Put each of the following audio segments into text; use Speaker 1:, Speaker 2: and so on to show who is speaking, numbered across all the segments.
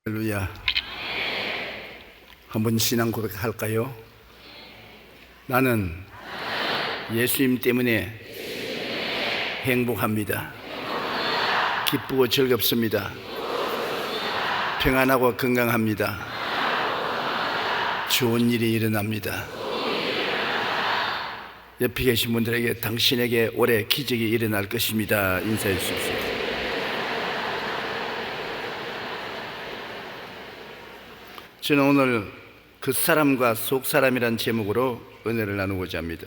Speaker 1: 할렐루야. 한번 신앙 고백할까요? 나는 예수님 때문에 행복합니다. 기쁘고 즐겁습니다. 평안하고 건강합니다. 좋은 일이 일어납니다. 옆에 계신 분들에게 당신에게 올해 기적이 일어날 것입니다. 인사해 주십시오. 저는 오늘 그 사람과 속 사람이란 제목으로 은혜를 나누고자 합니다.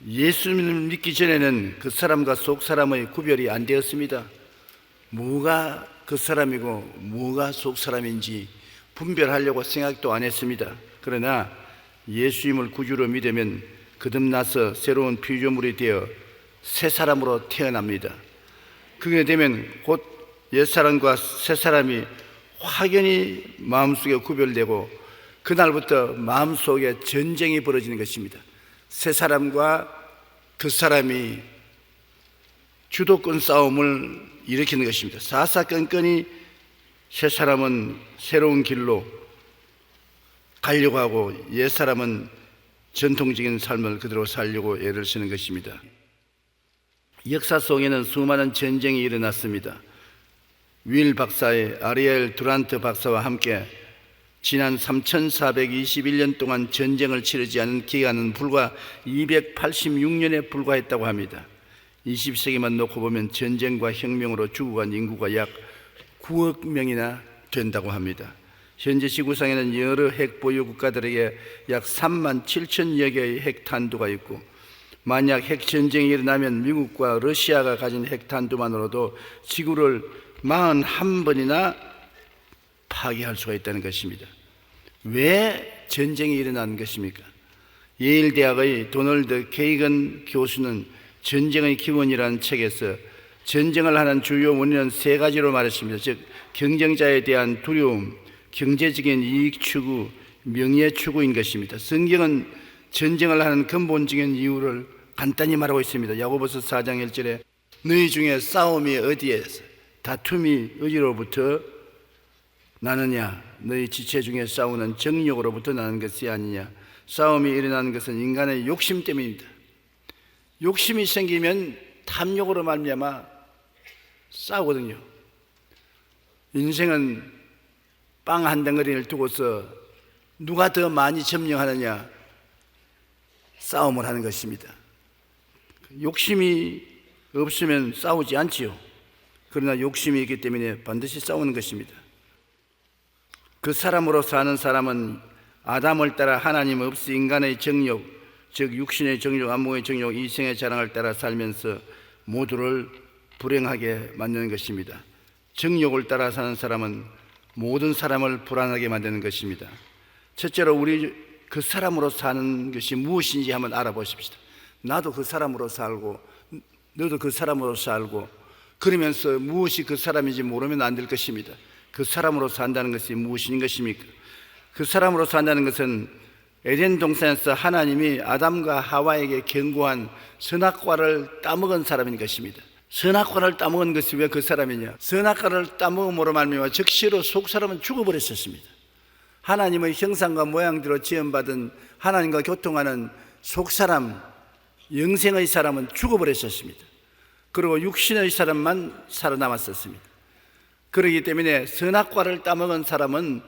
Speaker 1: 예수님을 믿기 전에는 그 사람과 속 사람의 구별이 안 되었습니다. 뭐가 그 사람이고 뭐가 속 사람인지 분별하려고 생각도 안 했습니다. 그러나 예수님을 구주로 믿으면 거듭나서 새로운 피조물이 되어 새 사람으로 태어납니다. 그게 되면 곧 옛사람과 새 사람이 확연히 마음속에 구별되고 그날부터 마음속에 전쟁이 벌어지는 것입니다. 새 사람과 그 사람이 주도권 싸움을 일으키는 것입니다. 사사건건이 새 사람은 새로운 길로 가려고 하고 옛 사람은 전통적인 삶을 그대로 살려고 애를 쓰는 것입니다. 역사 속에는 수많은 전쟁이 일어났습니다. 윌 박사의 아리엘 두란트 박사와 함께 지난 3421년 동안 전쟁을 치르지 않은 기간은 불과 286년에 불과했다고 합니다. 20세기만 놓고 보면 전쟁과 혁명으로 죽어간 인구가 약 9억 명이나 된다고 합니다. 현재 지구상에는 여러 핵 보유 국가들에게 약 3만 7천여 개의 핵탄두가 있고, 만약 핵전쟁이 일어나면 미국과 러시아가 가진 핵탄두만으로도 지구를 41번이나 파괴할 수가 있다는 것입니다. 왜 전쟁이 일어나는 것입니까? 예일 대학의 도널드 케이건 교수는 전쟁의 기원이라는 책에서 전쟁을 하는 주요 원인은 세 가지로 말했습니다. 즉, 경쟁자에 대한 두려움, 경제적인 이익 추구, 명예 추구인 것입니다. 성경은 전쟁을 하는 근본적인 이유를 간단히 말하고 있습니다. 야고보서 4장 1절에 너희 중에 싸움이 어디에서 다툼이 어디로부터 나느냐? 너희 지체 중에 싸우는 정욕으로부터 나는 것이 아니냐? 싸움이 일어나는 것은 인간의 욕심 때문입니다. 욕심이 생기면 탐욕으로 말미암아 싸우거든요. 인생은 빵 한 덩어리를 두고서 누가 더 많이 점령하느냐 싸움을 하는 것입니다. 욕심이 없으면 싸우지 않지요. 그러나 욕심이 있기 때문에 반드시 싸우는 것입니다. 그 사람으로 사는 사람은 아담을 따라 하나님 없이 인간의 정욕, 즉 육신의 정욕, 안목의 정욕, 이생의 자랑을 따라 살면서 모두를 불행하게 만드는 것입니다. 정욕을 따라 사는 사람은 모든 사람을 불안하게 만드는 것입니다. 첫째로 우리 그 사람으로 사는 것이 무엇인지 한번 알아보십시다. 나도 그 사람으로 살고 너도 그 사람으로 살고 그러면서 무엇이 그 사람인지 모르면 안 될 것입니다. 그 사람으로 산다는 것이 무엇인 것입니까? 그 사람으로 산다는 것은 에덴 동산에서 하나님이 아담과 하와에게 경고한 선악과를 따먹은 사람인 것입니다. 선악과를 따먹은 것이 왜 그 사람이냐? 선악과를 따먹음으로 말미암아 즉시로 속 사람은 죽어버렸었습니다. 하나님의 형상과 모양대로 지음받은 하나님과 교통하는 속 사람, 영생의 사람은 죽어버렸었습니다. 그리고 육신의 사람만 살아남았었습니다. 그렇기 때문에 선악과를 따먹은 사람은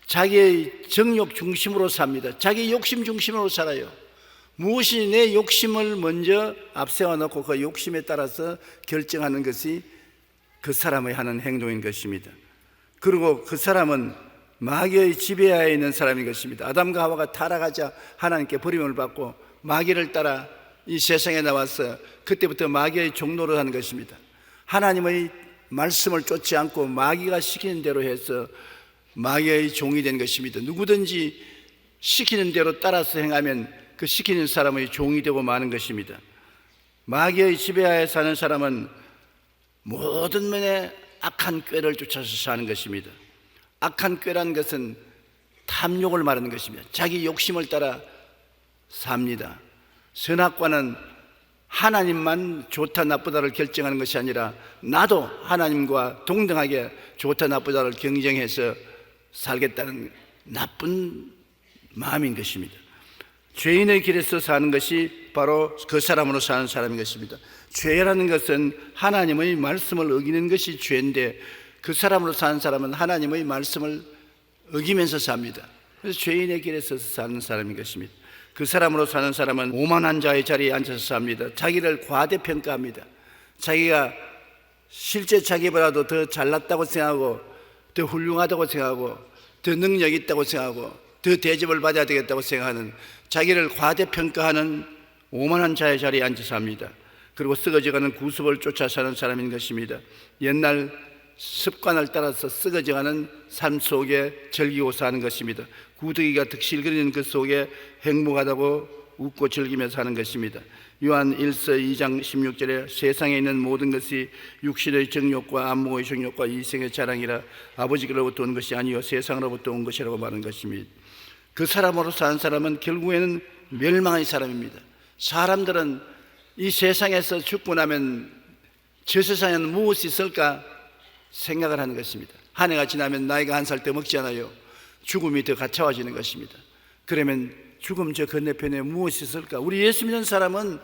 Speaker 1: 자기의 정욕 중심으로 삽니다. 자기 욕심 중심으로 살아요. 무엇이 내 욕심을 먼저 앞세워 놓고 그 욕심에 따라서 결정하는 것이 그 사람의 하는 행동인 것입니다. 그리고 그 사람은 마귀의 지배하에 있는 사람인 것입니다. 아담과 하와가 타락하자 하나님께 버림을 받고 마귀를 따라 이 세상에 나와서 그때부터 마귀의 종노릇 하는 것입니다. 하나님의 말씀을 쫓지 않고 마귀가 시키는 대로 해서 마귀의 종이 된 것입니다. 누구든지 시키는 대로 따라서 행하면 그 시키는 사람의 종이 되고 마는 것입니다. 마귀의 지배하에 사는 사람은 모든 면에 악한 꾀를 쫓아서 사는 것입니다. 악한 꾀란 것은 탐욕을 말하는 것입니다. 자기 욕심을 따라 삽니다. 선악과는 하나님만 좋다 나쁘다를 결정하는 것이 아니라 나도 하나님과 동등하게 좋다 나쁘다를 경쟁해서 살겠다는 나쁜 마음인 것입니다. 죄인의 길에서 사는 것이 바로 그 사람으로 사는 사람인 것입니다. 죄라는 것은 하나님의 말씀을 어기는 것이 죄인데, 그 사람으로 사는 사람은 하나님의 말씀을 어기면서 삽니다. 그래서 죄인의 길에서 사는 사람인 것입니다. 그 사람으로 사는 사람은 오만한 자의 자리에 앉아서 삽니다. 자기를 과대평가합니다. 자기가 실제 자기보다도 더 잘났다고 생각하고, 더 훌륭하다고 생각하고, 더 능력이 있다고 생각하고, 더 대접을 받아야 되겠다고 생각하는, 자기를 과대평가하는 오만한 자의 자리에 앉아서 삽니다. 그리고 썩어져가는 구습을 쫓아 사는 사람인 것입니다. 옛날 습관을 따라서 썩어져가는 삶 속에 즐기고 사는 것입니다. 구더기가 득실거리는 그 속에 행복하다고 웃고 즐기며 사는 것입니다. 요한 1서 2장 16절에 세상에 있는 모든 것이 육신의 정욕과 안목의 정욕과 이생의 자랑이라 아버지로부터 온 것이 아니요 세상으로부터 온 것이라고 말하는 것입니다. 그 사람으로 사는 사람은 결국에는 멸망의 사람입니다. 사람들은 이 세상에서 죽고 나면 저 세상에는 무엇이 있을까 생각을 하는 것입니다. 한 해가 지나면 나이가 한 살 더 먹잖아요. 죽음이 더 가차워지는 것입니다. 그러면 죽음 저 건너편에 무엇이 있을까? 우리 예수 믿는 사람은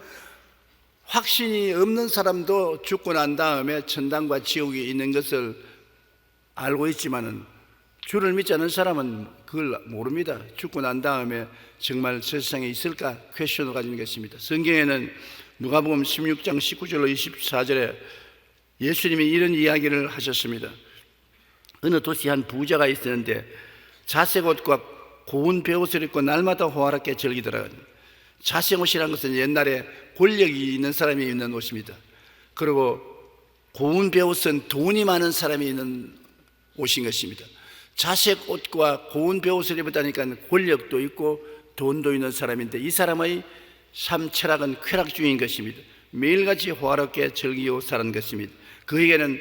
Speaker 1: 확신이 없는 사람도 죽고 난 다음에 천당과 지옥이 있는 것을 알고 있지만은, 주를 믿지 않는 사람은 그걸 모릅니다. 죽고 난 다음에 정말 저 세상에 있을까 퀘션을 가지는 것입니다. 성경에는 누가복음 16장 19절로 24절에 예수님이 이런 이야기를 하셨습니다. 어느 도시에 한 부자가 있었는데 자색 옷과 고운 베옷을 입고 날마다 호화롭게 즐기더라. 자색 옷이라는 것은 옛날에 권력이 있는 사람이 입는 옷입니다. 그리고 고운 베옷은 돈이 많은 사람이 입는 옷인 것입니다. 자색 옷과 고운 베옷을 입었다니까 권력도 있고 돈도 있는 사람인데, 이 사람의 삶 철학은 쾌락주의인 것입니다. 매일같이 호화롭게 즐기고 사는 것입니다. 그에게는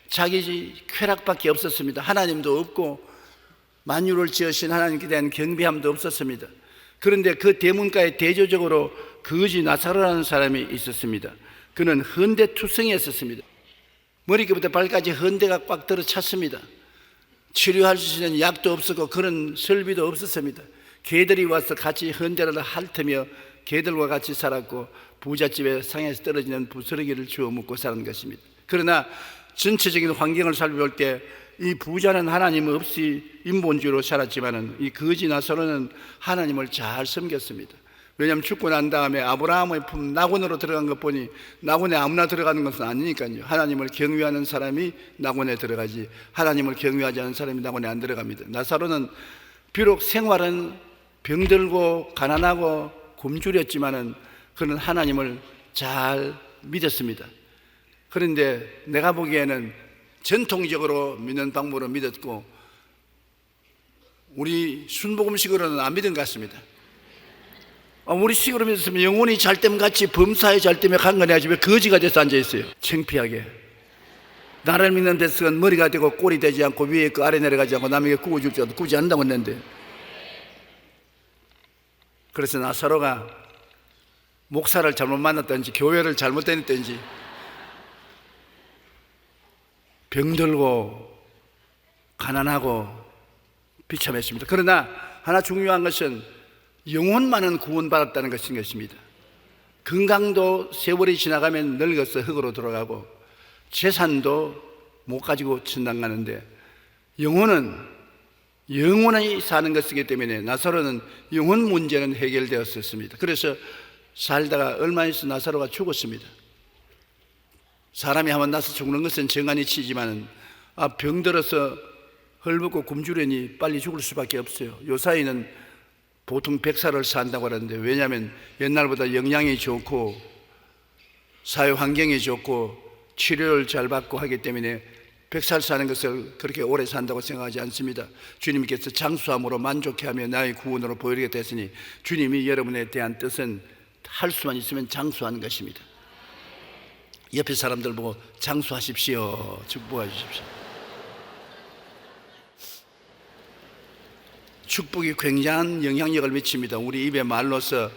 Speaker 1: 자기 쾌락밖에 없었습니다. 하나님도 없고 만유를 지으신 하나님께 대한 경배함도 없었습니다. 그런데 그 대문가에 대조적으로 거지 나사로라는 사람이 있었습니다. 그는 헌대투성이었습니다. 머리끝부터 발까지 헌대가 꽉 들어 찼습니다. 치료할 수 있는 약도 없었고 그런 설비도 없었습니다. 개들이 와서 같이 헌대를 핥으며 개들과 같이 살았고, 부잣집에 상에서 떨어지는 부스러기를 주워 먹고 사는 것입니다. 그러나 전체적인 환경을 살펴볼 때 이 부자는 하나님 없이 인본주의로 살았지만은 이 거지 나사로는 하나님을 잘 섬겼습니다. 왜냐하면 죽고 난 다음에 아브라함의 품 낙원으로 들어간 것 보니, 낙원에 아무나 들어가는 것은 아니니까요. 하나님을 경외하는 사람이 낙원에 들어가지, 하나님을 경외하지 않는 사람이 낙원에 안 들어갑니다. 나사로는 비록 생활은 병들고 가난하고 굶주렸지만은 그는 하나님을 잘 믿었습니다. 그런데 내가 보기에는 전통적으로 믿는 방법으로 믿었고, 우리 순복음식으로는 안 믿은 것 같습니다. 우리 식으로 믿었으면 영혼이 잘됨같이 범사에 잘됨에 강건해야지 왜 거지가 돼서 앉아있어요? 창피하게. 나를 믿는 데서는 머리가 되고 꼴이 되지 않고 위에 그 아래 내려가지 않고 남에게 구워줄 줄 알아도 구지 않는다고 했는데, 그래서 나사로가 목사를 잘못 만났든지 교회를 잘못 다녔든지 병들고 가난하고 비참했습니다. 그러나 하나 중요한 것은 영혼만은 구원받았다는 것인 것입니다. 건강도 세월이 지나가면 늙어서 흙으로 돌아가고 재산도 못 가지고 천당 가는데, 영혼은 영원히 사는 것이기 때문에 나사로는 영혼 문제는 해결되었었습니다. 그래서 살다가 얼마 있어 나사로가 죽었습니다. 사람이 한번 나서 죽는 것은 정한이 치지만 병들어서 헐벗고 굶주려니 빨리 죽을 수밖에 없어요. 요사이는 보통 100살을 산다고 하는데, 왜냐하면 옛날보다 영양이 좋고 사회 환경이 좋고 치료를 잘 받고 하기 때문에 100살 사는 것을 그렇게 오래 산다고 생각하지 않습니다. 주님께서 장수함으로 만족해하며 나의 구원으로 보이게 됐으니, 주님이 여러분에 대한 뜻은 할 수만 있으면 장수하는 것입니다. 옆에 사람들 보고 장수하십시오, 축복해 주십시오. 축복이 굉장한 영향력을 미칩니다. 우리 입의 말로서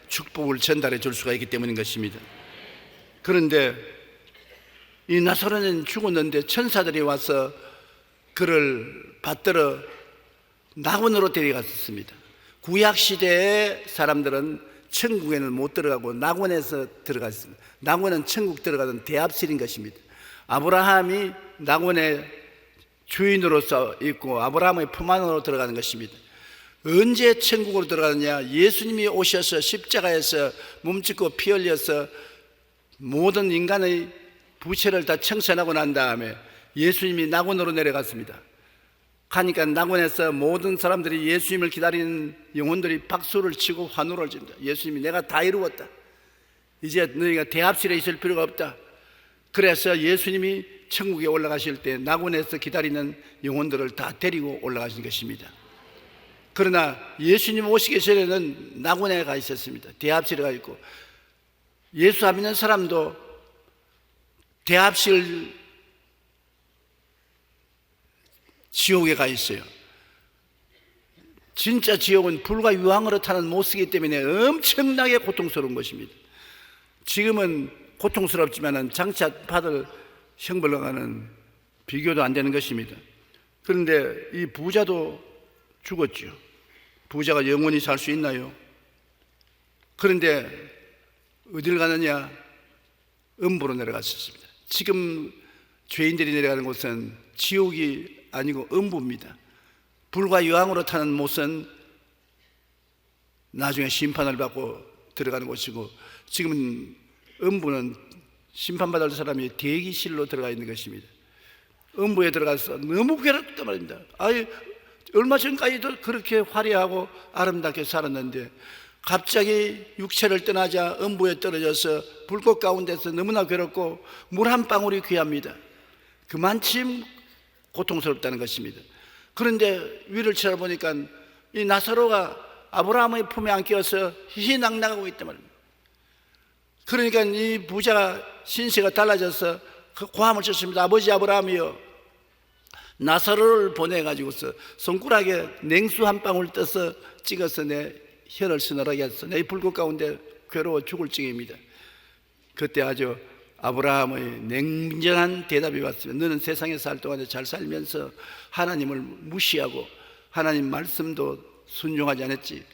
Speaker 1: 축복을 전달해 줄 수가 있기 때문인 것입니다. 그런데 이 나사로는 죽었는데 천사들이 와서 그를 받들어 낙원으로 데려갔었습니다. 구약시대의 사람들은 천국에는 못 들어가고 낙원에서 들어갔습니다. 낙원은 천국 들어가는 대합실인 것입니다. 아브라함이 낙원의 주인으로서 있고 아브라함의 품 안으로 들어가는 것입니다. 언제 천국으로 들어가느냐? 예수님이 오셔서 십자가에서 몸짓고 피 흘려서 모든 인간의 부채를 다 청산하고 난 다음에 예수님이 낙원으로 내려갔습니다. 가니까 낙원에서 모든 사람들이 예수님을 기다리는 영혼들이 박수를 치고 환호를 진다. 예수님이 내가 다 이루었다. 이제 너희가 대합실에 있을 필요가 없다. 그래서 예수님이 천국에 올라가실 때 낙원에서 기다리는 영혼들을 다 데리고 올라가신 것입니다. 그러나 예수님 오시기 전에는 낙원에 가 있었습니다. 대합실에 가 있고, 예수 안 믿는 사람도 대합실 지옥에 가 있어요. 진짜 지옥은 불과 유황으로 타는 못쓰기 때문에 엄청나게 고통스러운 것입니다. 지금은 고통스럽지만 장차 받을 형벌과는 비교도 안 되는 것입니다. 그런데 이 부자도 죽었죠. 부자가 영원히 살 수 있나요? 그런데 어디를 가느냐? 음부로 내려갔었습니다. 지금 죄인들이 내려가는 곳은 지옥이 아니고 음부입니다. 불과 유황으로 타는 못은 나중에 심판을 받고 들어가는 곳이고, 지금은 음부는 심판받을 사람이 대기실로 들어가 있는 것입니다. 음부에 들어가서 너무 괴롭단 말입니다. 얼마 전까지도 그렇게 화려하고 아름답게 살았는데 갑자기 육체를 떠나자 음부에 떨어져서 불꽃 가운데서 너무나 괴롭고 물 한 방울이 귀합니다. 그만큼 고통스럽다는 것입니다. 그런데 위를 쳐다보니까 이 나사로가 아브라함의 품에 안겨서 희희낙낙하고 있단 말입니다. 그러니까 이 부자가 신세가 달라져서 그 고함을 쳤습니다. 아버지 아브라함이여, 나사로를 보내가지고서 손가락에 냉수 한 방울 떠서 찍어서 내 혀를 서늘하게 해서 내 불꽃 가운데 괴로워 죽을 지경입니다. 그때 아주 아브라함의 냉정한 대답이 왔습니다. 너는 세상에 살 동안에 잘 살면서 하나님을 무시하고 하나님 말씀도 순종하지 않았지.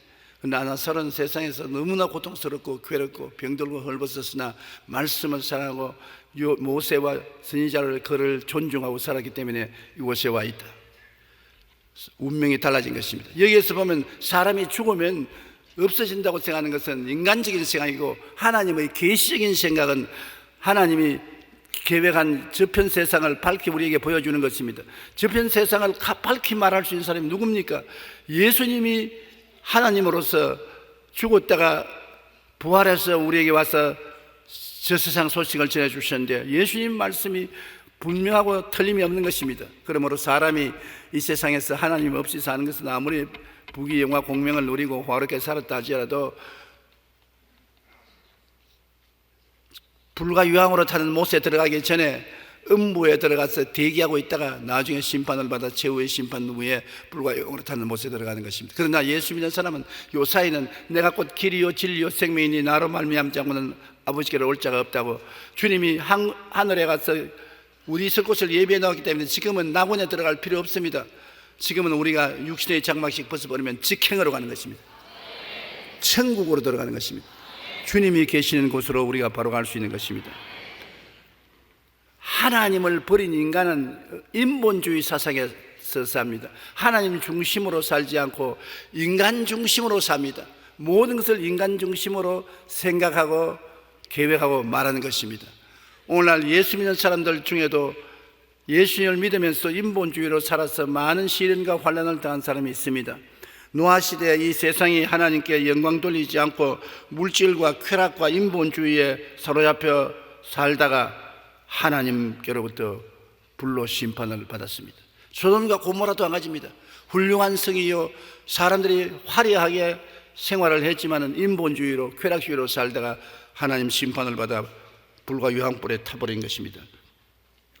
Speaker 1: 나사로는 세상에서 너무나 고통스럽고 괴롭고 병들고 헐벗었으나 말씀을 사랑하고 모세와 선지자를 그를 존중하고 살았기 때문에 이곳에 와 있다. 운명이 달라진 것입니다. 여기에서 보면 사람이 죽으면 없어진다고 생각하는 것은 인간적인 생각이고, 하나님의 계시적인 생각은 하나님이 계획한 저편 세상을 밝히 우리에게 보여주는 것입니다. 저편 세상을 밝히 말할 수 있는 사람이 누굽니까? 예수님이 하나님으로서 죽었다가 부활해서 우리에게 와서 저 세상 소식을 전해주셨는데, 예수님 말씀이 분명하고 틀림이 없는 것입니다. 그러므로 사람이 이 세상에서 하나님 없이 사는 것은 아무리 부귀영화 공명을 누리고 화롭게 살았다 할지라도 불과 유황으로 타는 못에 들어가기 전에 음부에 들어가서 대기하고 있다가 나중에 심판을 받아 최후의 심판 후에 불과 유황으로 타는 못에 들어가는 것입니다. 그러나 예수 믿는 사람은 요 사이는 내가 곧 길이요 진리요 생명이니 나로 말미암지 않고는 아버지께로 올 자가 없다고, 주님이 하늘에 가서 우리 있을 곳을 예비해 놓았기 때문에 지금은 낙원에 들어갈 필요 없습니다. 지금은 우리가 육신의 장막씩 벗어버리면 직행으로 가는 것입니다. 천국으로 들어가는 것입니다. 주님이 계시는 곳으로 우리가 바로 갈 수 있는 것입니다. 하나님을 버린 인간은 인본주의 사상에서 삽니다. 하나님 중심으로 살지 않고 인간 중심으로 삽니다. 모든 것을 인간 중심으로 생각하고 계획하고 말하는 것입니다. 오늘날 예수 믿는 사람들 중에도 예수님을 믿으면서 인본주의로 살아서 많은 시련과 환난을 당한 사람이 있습니다. 노아 시대에 이 세상이 하나님께 영광 돌리지 않고 물질과 쾌락과 인본주의에 사로잡혀 살다가 하나님께로부터 불로 심판을 받았습니다. 소돔과 고모라도 한 가지입니다. 훌륭한 성이요, 사람들이 화려하게 생활을 했지만은 인본주의로 쾌락주의로 살다가 하나님 심판을 받아 불과 유황불에 타버린 것입니다.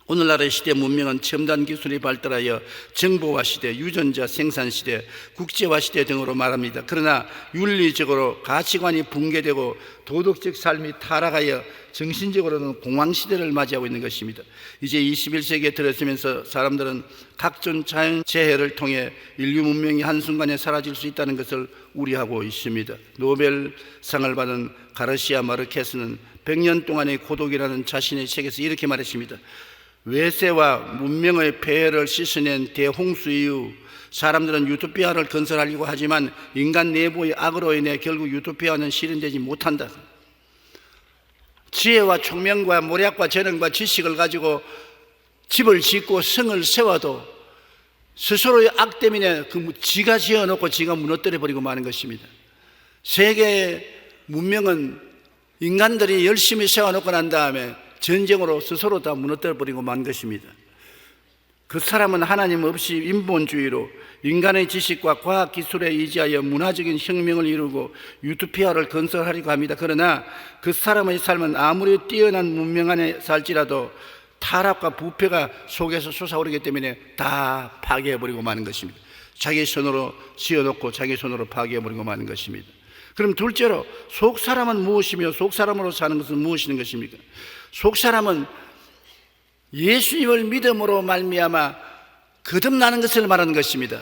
Speaker 1: 오늘날의 시대 문명은 첨단 기술이 발달하여 정보화 시대, 유전자 생산 시대, 국제화 시대 등으로 말합니다. 그러나 윤리적으로 가치관이 붕괴되고 도덕적 삶이 타락하여 정신적으로는 공황 시대를 맞이하고 있는 것입니다. 이제 21세기에 들어서면서 사람들은 각종 자연재해를 통해 인류 문명이 한순간에 사라질 수 있다는 것을 우려하고 있습니다. 노벨상을 받은 가르시아 마르케스는 100년 동안의 고독이라는 자신의 책에서 이렇게 말했습니다. 외세와 문명의 폐해를 씻어낸 대홍수 이후 사람들은 유토피아를 건설하려고 하지만 인간 내부의 악으로 인해 결국 유토피아는 실현되지 못한다. 지혜와 총명과 모략과 재능과 지식을 가지고 집을 짓고 성을 세워도 스스로의 악 때문에 지가 지어놓고 지가 무너뜨려 버리고 마는 것입니다. 세계의 문명은 인간들이 열심히 세워놓고 난 다음에 전쟁으로 스스로 다 무너뜨려 버리고 만 것입니다. 그 사람은 하나님 없이 인본주의로 인간의 지식과 과학기술에 의지하여 문화적인 혁명을 이루고 유토피아를 건설하려고 합니다. 그러나 그 사람의 삶은 아무리 뛰어난 문명 안에 살지라도 타락과 부패가 속에서 솟아오르기 때문에 다 파괴해버리고 마는 것입니다. 자기 손으로 지어놓고 자기 손으로 파괴해버리고 마는 것입니다. 그럼 둘째로 속사람은 무엇이며 속사람으로 사는 것은 무엇인 것입니까? 속사람은 예수님을 믿음으로 말미암아 거듭나는 것을 말하는 것입니다.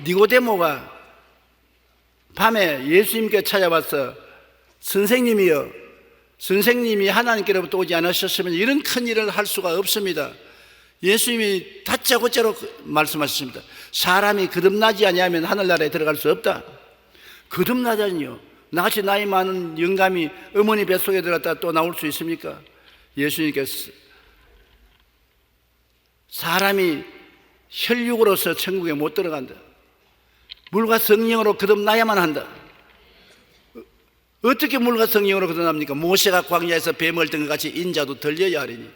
Speaker 1: 니고데모가 밤에 예수님께 찾아와서 선생님이여, 선생님이 하나님께로부터 오지 않으셨으면 이런 큰 일을 할 수가 없습니다. 예수님이 다짜고짜로 말씀하셨습니다. 사람이 거듭나지 아니하면 하늘나라에 들어갈 수 없다. 거듭나자니요, 나같이 나이 많은 영감이 어머니 뱃속에 들어갔다 또 나올 수 있습니까? 예수님께서 사람이 혈육으로서 천국에 못 들어간다. 물과 성령으로 거듭나야만 한다. 어떻게 물과 성령으로 거듭납니까? 모세가 광야에서 뱀을 든 것 같이 인자도 들려야 하리니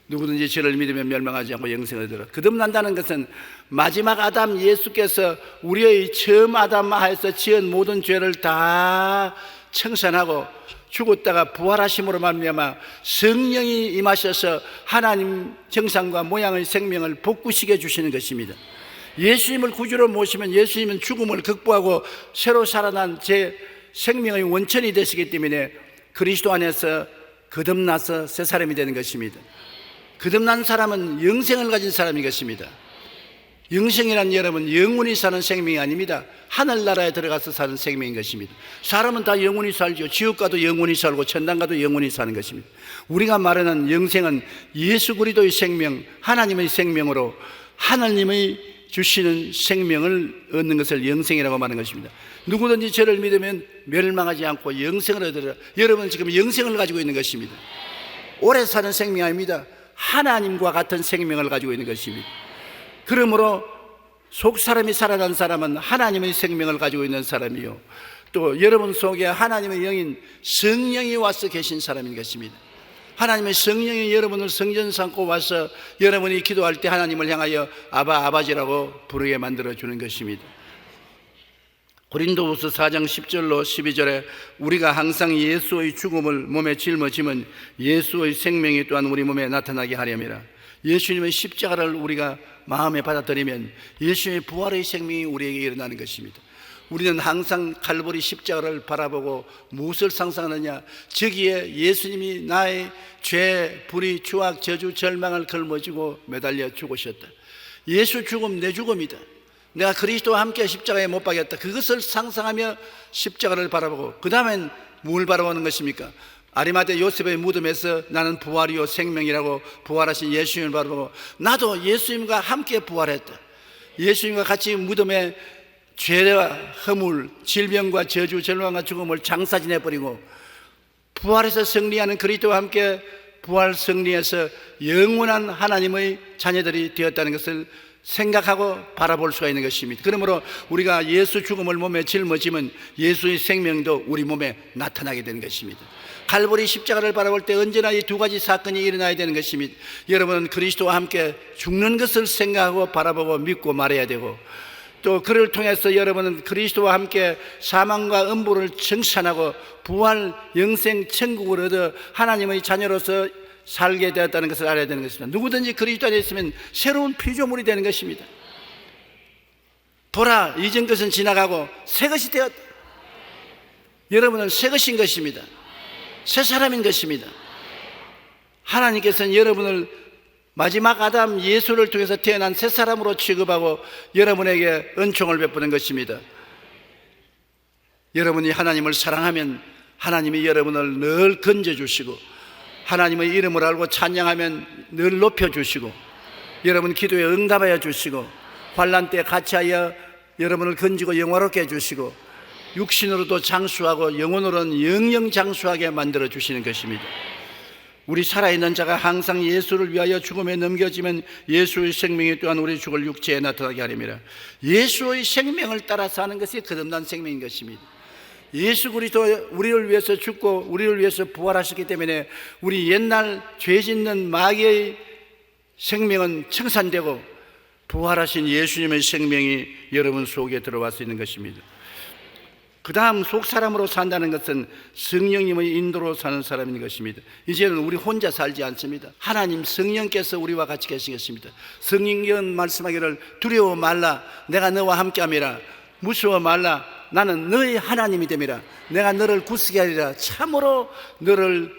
Speaker 1: 누구든지 저를 믿으면 멸망하지 않고 영생을 얻으라. 거듭난다는 것은 마지막 아담 예수께서 우리의 처음 아담하에서 지은 모든 죄를 다 청산하고 죽었다가 부활하심으로 말미암아 성령이 임하셔서 하나님 형상과 모양의 생명을 복구시켜 주시는 것입니다. 예수님을 구주로 모시면 예수님은 죽음을 극복하고 새로 살아난 제 생명의 원천이 되시기 때문에 그리스도 안에서 거듭나서 새 사람이 되는 것입니다. 거듭난 사람은 영생을 가진 사람인 것입니다. 영생이란 여러분 영원히 사는 생명이 아닙니다. 하늘나라에 들어가서 사는 생명인 것입니다. 사람은 다 영원히 살죠. 지옥가도 영원히 살고 천당가도 영원히 사는 것입니다. 우리가 말하는 영생은 예수 그리스도의 생명, 하나님의 생명으로 하나님의 주시는 생명을 얻는 것을 영생이라고 말하는 것입니다. 누구든지 저를 믿으면 멸망하지 않고 영생을 얻으라. 여러분은 지금 영생을 가지고 있는 것입니다. 오래 사는 생명이 아닙니다. 하나님과 같은 생명을 가지고 있는 것입니다. 그러므로 속사람이 살아난 사람은 하나님의 생명을 가지고 있는 사람이요, 또 여러분 속에 하나님의 영인 성령이 와서 계신 사람인 것입니다. 하나님의 성령이 여러분을 성전 삼고 와서 여러분이 기도할 때 하나님을 향하여 아바 아버지라고 부르게 만들어주는 것입니다. 고린도후서 4장 10절로 12절에 우리가 항상 예수의 죽음을 몸에 짊어지면 예수의 생명이 또한 우리 몸에 나타나게 하려니라. 예수님의 십자가를 우리가 마음에 받아들이면 예수님의 부활의 생명이 우리에게 일어나는 것입니다. 우리는 항상 갈보리 십자가를 바라보고 무엇을 상상하느냐? 저기에 예수님이 나의 죄, 불의, 추악, 저주, 절망을 걸머지고 매달려 죽으셨다. 예수 죽음 내 죽음이다. 내가 그리스도와 함께 십자가에 못 박였다. 그것을 상상하며 십자가를 바라보고 그 다음엔 뭘 바라보는 것입니까? 아리마대 요셉의 무덤에서 나는 부활이요 생명이라고 부활하신 예수님을 바라보고 나도 예수님과 함께 부활했다. 예수님과 같이 무덤에 죄와 허물, 질병과 저주, 절망과 죽음을 장사지내버리고 부활해서 승리하는 그리스도와 함께 부활 승리해서 영원한 하나님의 자녀들이 되었다는 것을 생각하고 바라볼 수가 있는 것입니다. 그러므로 우리가 예수 죽음을 몸에 짊어지면 예수의 생명도 우리 몸에 나타나게 되는 것입니다. 갈보리 십자가를 바라볼 때 언제나 이 두 가지 사건이 일어나야 되는 것입니다. 여러분은 그리스도와 함께 죽는 것을 생각하고 바라보고 믿고 말해야 되고, 또 그를 통해서 여러분은 그리스도와 함께 사망과 음부를 청산하고 부활 영생 천국을 얻어 하나님의 자녀로서 살게 되었다는 것을 알아야 되는 것입니다. 누구든지 그리스도 안에 있으면 새로운 피조물이 되는 것입니다. 보라, 이전 것은 지나가고 새 것이 되었다. 여러분은 새 것인 것입니다. 새 사람인 것입니다. 하나님께서는 여러분을 마지막 아담 예수를 통해서 태어난 새 사람으로 취급하고 여러분에게 은총을 베푸는 것입니다. 여러분이 하나님을 사랑하면 하나님이 여러분을 늘 건져주시고, 하나님의 이름을 알고 찬양하면 늘 높여주시고, 여러분 기도에 응답하여 주시고, 환난 때 같이하여 여러분을 건지고 영화롭게 해주시고, 육신으로도 장수하고 영혼으로는 영영 장수하게 만들어 주시는 것입니다. 우리 살아있는 자가 항상 예수를 위하여 죽음에 넘겨지면 예수의 생명이 또한 우리 죽을 육체에 나타나게 하lim이라. 예수의 생명을 따라 사는 것이 거듭난 생명인 것입니다. 예수 그리스도 우리를 위해서 죽고 우리를 위해서 부활하셨기 때문에 우리 옛날 죄 짓는 마귀의 생명은 청산되고 부활하신 예수님의 생명이 여러분 속에 들어와 있는 것입니다. 그 다음 속사람으로 산다는 것은 성령님의 인도로 사는 사람인 것입니다. 이제는 우리 혼자 살지 않습니다. 하나님 성령께서 우리와 같이 계시겠습니다. 성령님은 말씀하기를 두려워 말라, 내가 너와 함께함이라. 무서워 말라, 나는 너의 하나님이 됨이라. 내가 너를 굳세게 하리라. 참으로 너를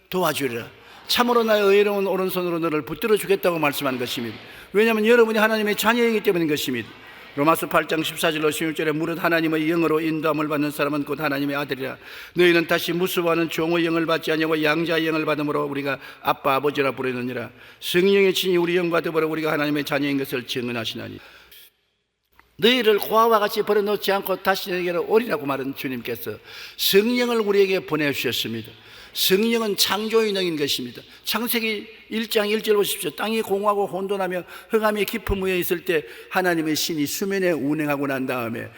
Speaker 1: 도와주리라. 참으로 나의 의로운 오른손으로 너를 붙들어 주겠다고 말씀한 것입니다. 왜냐하면 여러분이 하나님의 자녀이기 때문인 것입니다. 로마서 8장 14절로 16절에 무릇 하나님의 영으로 인도함을 받는 사람은 곧 하나님의 아들이라. 너희는 다시 무수하는 종의 영을 받지 아니하고 양자의 영을 받음으로 우리가 아빠 아버지라 부르느니라. 성령의 친히 우리 영과 더불어 우리가 하나님의 자녀인 것을 증언하시나니. 너희를 고아와 같이 버려놓지 않고 다시 너희에게로 오리라고 말한 주님께서 성령을 우리에게 보내주셨습니다. 성령은 창조의 능인 것입니다. 창세기 1장 1절 보십시오. 땅이 공허하고 혼돈하며 흑암의 깊음 위에 있을 때 하나님의 신이 수면에 운행하고 난 다음에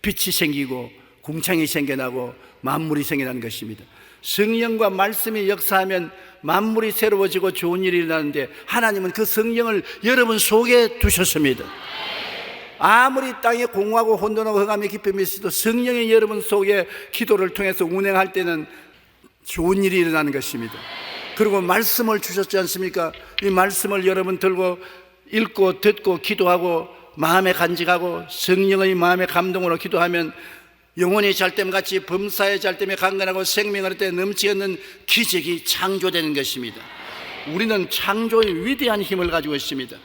Speaker 1: 빛이 생기고 궁창이 생겨나고 만물이 생겨난 것입니다. 성령과 말씀이 역사하면 만물이 새로워지고 좋은 일이 일어나는데 하나님은 그 성령을 여러분 속에 두셨습니다. 아무리 땅에 공허하고 혼돈하고 흑암의 깊음이 있어도 성령이 여러분 속에 기도를 통해서 운행할 때는 좋은 일이 일어나는 것입니다. 그리고 말씀을 주셨지 않습니까? 이 말씀을 여러분 들고 읽고 듣고 기도하고 마음에 간직하고 성령의 마음의 감동으로 기도하면 영혼이 잘됨같이 범사의 잘됨에 강건하고 생명을 때 넘치는 기적이 창조되는 것입니다. 우리는 창조의 위대한 힘을 가지고 있습니다.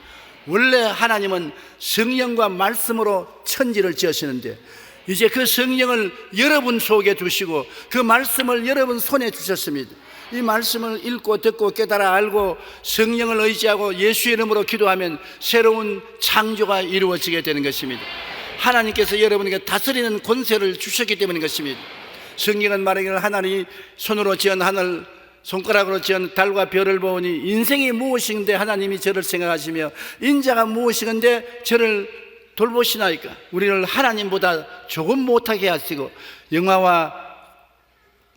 Speaker 1: 원래 하나님은 성령과 말씀으로 천지를 지으시는데 이제 그 성령을 여러분 속에 두시고 그 말씀을 여러분 손에 주셨습니다. 이 말씀을 읽고 듣고 깨달아 알고 성령을 의지하고 예수 이름으로 기도하면 새로운 창조가 이루어지게 되는 것입니다. 하나님께서 여러분에게 다스리는 권세를 주셨기 때문인 것입니다. 성경은 말하기를 하나님이 손으로 지은 하늘, 손가락으로 지은 달과 별을 보니 인생이 무엇인데 하나님이 저를 생각하시며 인자가 무엇인데 저를 돌보시나이까. 우리를 하나님보다 조금 못하게 하시고 영화와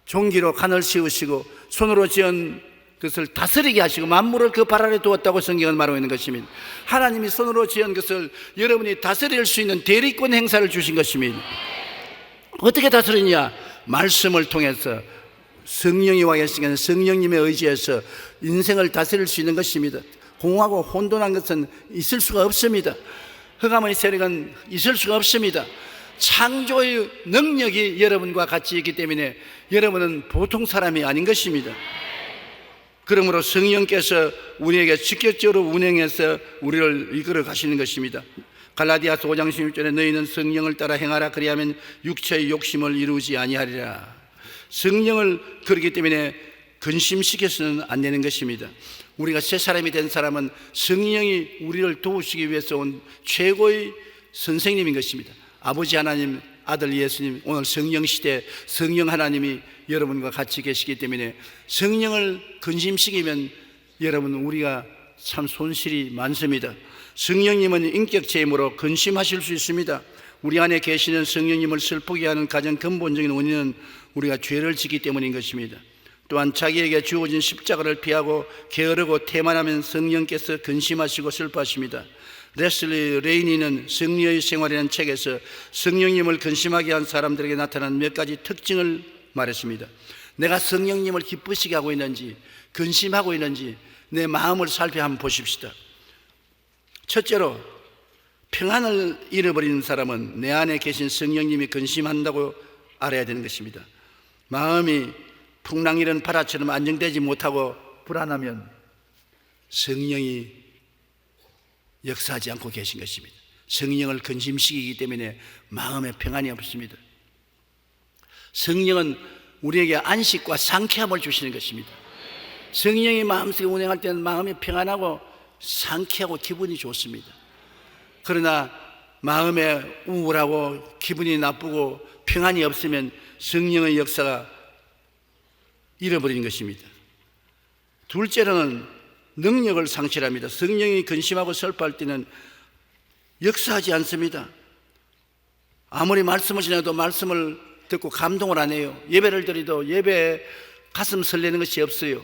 Speaker 1: 종기로 간을 씌우시고 손으로 지은 것을 다스리게 하시고 만물을 그 발 아래 두었다고 성경은 말하고 있는 것입니다. 하나님이 손으로 지은 것을 여러분이 다스릴 수 있는 대리권 행사를 주신 것입니다. 어떻게 다스리냐? 말씀을 통해서 성령이 와 계시는 성령님의 의지에서 인생을 다스릴 수 있는 것입니다. 공허하고 혼돈한 것은 있을 수가 없습니다. 흑암의 세력은 있을 수가 없습니다. 창조의 능력이 여러분과 같이 있기 때문에 여러분은 보통 사람이 아닌 것입니다. 그러므로 성령께서 우리에게 직접적으로 운행해서 우리를 이끌어 가시는 것입니다. 갈라디아서 5장 16절에 너희는 성령을 따라 행하라 그리하면 육체의 욕심을 이루지 아니하리라. 성령을 그렇기 때문에 근심시켜서는 안 되는 것입니다. 우리가 새 사람이 된 사람은 성령이 우리를 도우시기 위해서 온 최고의 선생님인 것입니다. 아버지 하나님, 아들 예수님, 오늘 성령 시대 성령 하나님이 여러분과 같이 계시기 때문에 성령을 근심시키면 여러분 우리가 참 손실이 많습니다. 성령님은 인격체 힘으로 근심하실 수 있습니다. 우리 안에 계시는 성령님을 슬프게 하는 가장 근본적인 원인은 우리가 죄를 짓기 때문인 것입니다. 또한 자기에게 주어진 십자가를 피하고 게으르고 태만하면 성령께서 근심하시고 슬퍼하십니다. 레슬리 레이니는 성령의 생활이라는 책에서 성령님을 근심하게 한 사람들에게 나타난 몇 가지 특징을 말했습니다. 내가 성령님을 기쁘시게 하고 있는지, 근심하고 있는지 내 마음을 살펴 한번 보십시다. 첫째로, 평안을 잃어버리는 사람은 내 안에 계신 성령님이 근심한다고 알아야 되는 것입니다. 마음이 풍랑이는 바다처럼 안정되지 못하고 불안하면 성령이 역사하지 않고 계신 것입니다. 성령을 근심시키기 때문에 마음에 평안이 없습니다. 성령은 우리에게 안식과 상쾌함을 주시는 것입니다. 성령이 마음속에 운행할 때는 마음이 평안하고 상쾌하고 기분이 좋습니다. 그러나 마음에 우울하고 기분이 나쁘고 평안이 없으면 성령의 역사가 잃어버리는 것입니다. 둘째로는 능력을 상실합니다. 성령이 근심하고 슬퍼할 때는 역사하지 않습니다. 아무리 말씀을 전해도 말씀을 듣고 감동을 안 해요. 예배를 드려도 예배에 가슴 설레는 것이 없어요.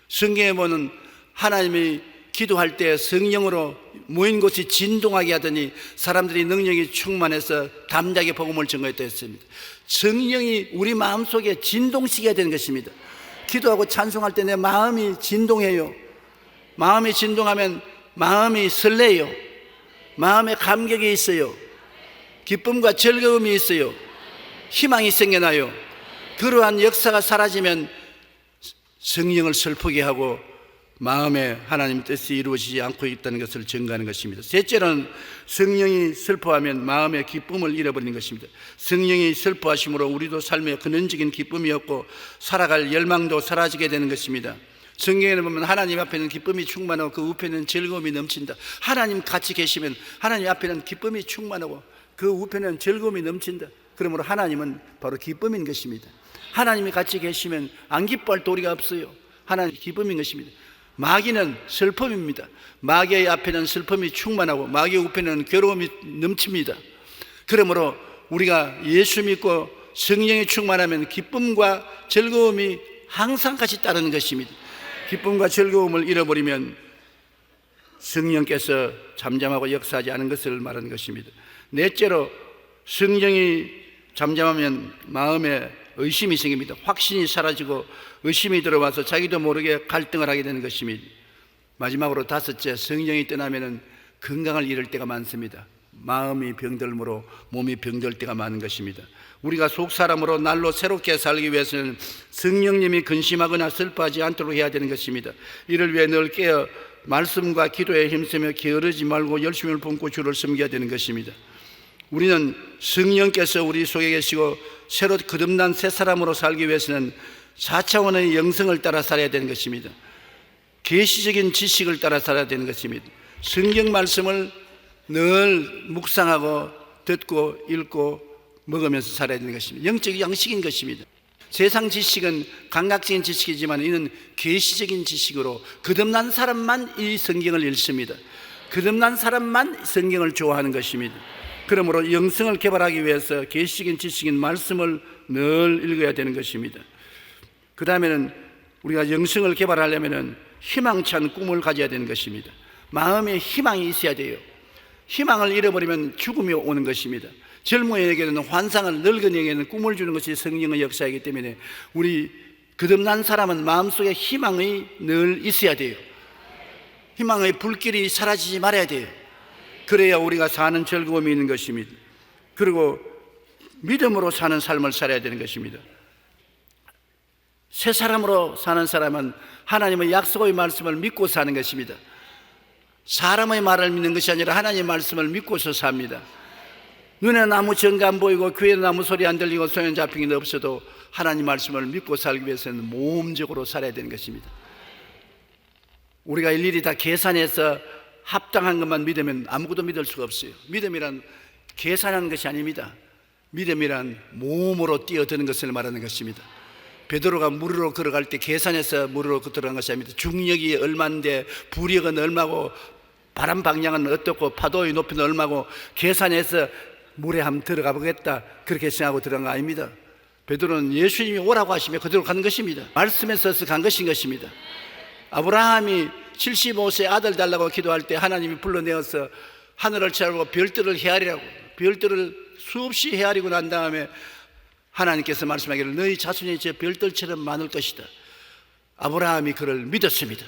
Speaker 1: 성경에 보면 하나님이 기도할 때 성령으로 모인 곳이 진동하게 하더니 사람들이 능력이 충만해서 담대하게 복음을 전거했다 했습니다. 성령이 우리 마음속에 진동시켜야 되는 것입니다. 기도하고 찬송할 때 내 마음이 진동해요. 마음이 진동하면 마음이 설레요. 마음에 감격이 있어요. 기쁨과 즐거움이 있어요. 희망이 생겨나요. 그러한 역사가 사라지면 성령을 슬프게 하고 마음에 하나님 뜻이 이루어지지 않고 있다는 것을 증거하는 것입니다. 셋째로는 성령이 슬퍼하면 마음의 기쁨을 잃어버리는 것입니다. 성령이 슬퍼하심으로 우리도 삶에 근원적인 기쁨이 없고 살아갈 열망도 사라지게 되는 것입니다. 성경에는 보면 하나님 앞에는 기쁨이 충만하고 그 우편에는 즐거움이 넘친다. 하나님 같이 계시면 하나님 앞에는 기쁨이 충만하고 그 우편에는 즐거움이 넘친다. 그러므로 하나님은 바로 기쁨인 것입니다. 하나님이 같이 계시면 안 기뻐할 도리가 없어요. 하나님 기쁨인 것입니다. 마귀는 슬픔입니다. 마귀의 앞에는 슬픔이 충만하고 마귀의 우편에는 괴로움이 넘칩니다. 그러므로 우리가 예수 믿고 성령이 충만하면 기쁨과 즐거움이 항상 같이 따르는 것입니다. 기쁨과 즐거움을 잃어버리면 성령께서 잠잠하고 역사하지 않은 것을 말하는 것입니다. 넷째로, 성령이 잠잠하면 마음에 의심이 생깁니다. 확신이 사라지고 의심이 들어와서 자기도 모르게 갈등을 하게 되는 것입니다. 마지막으로 다섯째, 성령이 떠나면 건강을 잃을 때가 많습니다. 마음이 병들므로 몸이 병들 때가 많은 것입니다. 우리가 속사람으로 날로 새롭게 살기 위해서는 성령님이 근심하거나 슬퍼하지 않도록 해야 되는 것입니다. 이를 위해 늘 깨어 말씀과 기도에 힘쓰며 게으르지 말고 열심을 품고 주를 섬겨야 되는 것입니다. 우리는 성령께서 우리 속에 계시고 새로 거듭난 새 사람으로 살기 위해서는 4차원의 영성을 따라 살아야 되는 것입니다. 계시적인 지식을 따라 살아야 되는 것입니다. 성경 말씀을 늘 묵상하고 듣고 읽고 먹으면서 살아야 되는 것입니다. 영적 양식인 것입니다. 세상 지식은 감각적인 지식이지만 이는 계시적인 지식으로 거듭난 사람만 이 성경을 읽습니다. 거듭난 사람만 성경을 좋아하는 것입니다. 그러므로 영성을 개발하기 위해서 계시적인 지식인 말씀을 늘 읽어야 되는 것입니다. 그 다음에는 우리가 영성을 개발하려면 희망찬 꿈을 가져야 되는 것입니다. 마음에 희망이 있어야 돼요. 희망을 잃어버리면 죽음이 오는 것입니다. 젊은이에게는 환상을, 늙은이에게는 꿈을 주는 것이 성령의 역사이기 때문에 우리 거듭난 사람은 마음속에 희망이 늘 있어야 돼요. 희망의 불길이 사라지지 말아야 돼요. 그래야 우리가 사는 즐거움이 있는 것입니다. 그리고 믿음으로 사는 삶을 살아야 되는 것입니다. 새 사람으로 사는 사람은 하나님의 약속의 말씀을 믿고 사는 것입니다. 사람의 말을 믿는 것이 아니라 하나님의 말씀을 믿고서 삽니다. 눈에는 아무 증거 안 보이고 귀에는 아무 소리 안 들리고 손에 잡힌 게 없어도 하나님 말씀을 믿고 살기 위해서는 모험적으로 살아야 되는 것입니다. 우리가 일일이 다 계산해서 합당한 것만 믿으면 아무것도 믿을 수가 없어요. 믿음이란 계산하는 것이 아닙니다. 믿음이란 모험으로 뛰어드는 것을 말하는 것입니다. 베드로가 물으로 걸어갈 때 계산해서 물으로 들어간 것이 아닙니다. 중력이 얼마인데 부력은 얼마고 바람 방향은 어떻고 파도의 높이는 얼마고 계산해서 물에 한번 들어가 보겠다 그렇게 생각하고 들어간 거 아닙니다. 베드로는 예수님이 오라고 하시면 그대로 간 것입니다. 말씀에 서서 간 것인 것입니다. 아브라함이 75세 아들 달라고 기도할 때 하나님이 불러내어서 하늘을 차고 별들을 헤아리라고, 별들을 수없이 헤아리고 난 다음에 하나님께서 말씀하기를 너희 자손이 저 별들처럼 많을 것이다. 아브라함이 그를 믿었습니다.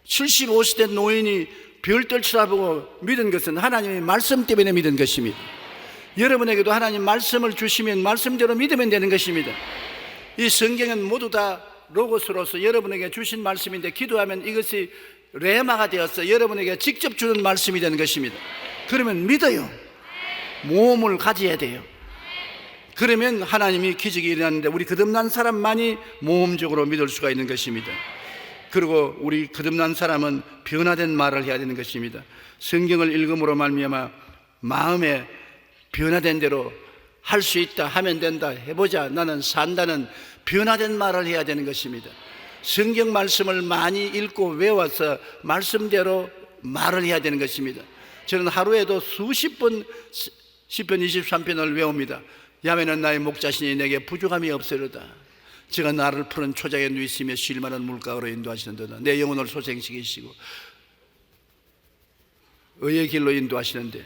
Speaker 1: 75세 된 노인이 별들 쳐다보고 믿은 것은 하나님의 말씀 때문에 믿은 것입니다. 여러분에게도 하나님 말씀을 주시면 말씀대로 믿으면 되는 것입니다. 이 성경은 모두 다 로고스로서 여러분에게 주신 말씀인데 기도하면 이것이 레마가 되어서 여러분에게 직접 주는 말씀이 되는 것입니다. 그러면 믿어요. 모험을 가져야 돼요. 그러면 하나님이 기적이 일어나는데 우리 거듭난 사람만이 모험적으로 믿을 수가 있는 것입니다. 그리고 우리 거듭난 사람은 변화된 말을 해야 되는 것입니다. 성경을 읽음으로 말미암아 마음에 변화된 대로 할 수 있다, 하면 된다, 해보자, 나는 산다는 변화된 말을 해야 되는 것입니다. 성경 말씀을 많이 읽고 외워서 말씀대로 말을 해야 되는 것입니다. 저는 하루에도 수십 번 시편 23편을 외웁니다. 야매는 나의 목자시니 내게 부족함이 없으리로다. 제가 나를 푸른 초장에 누이시며 쉴만한 물가로 인도하시는도다. 내 영혼을 소생시키시고 의의 길로 인도하시는데,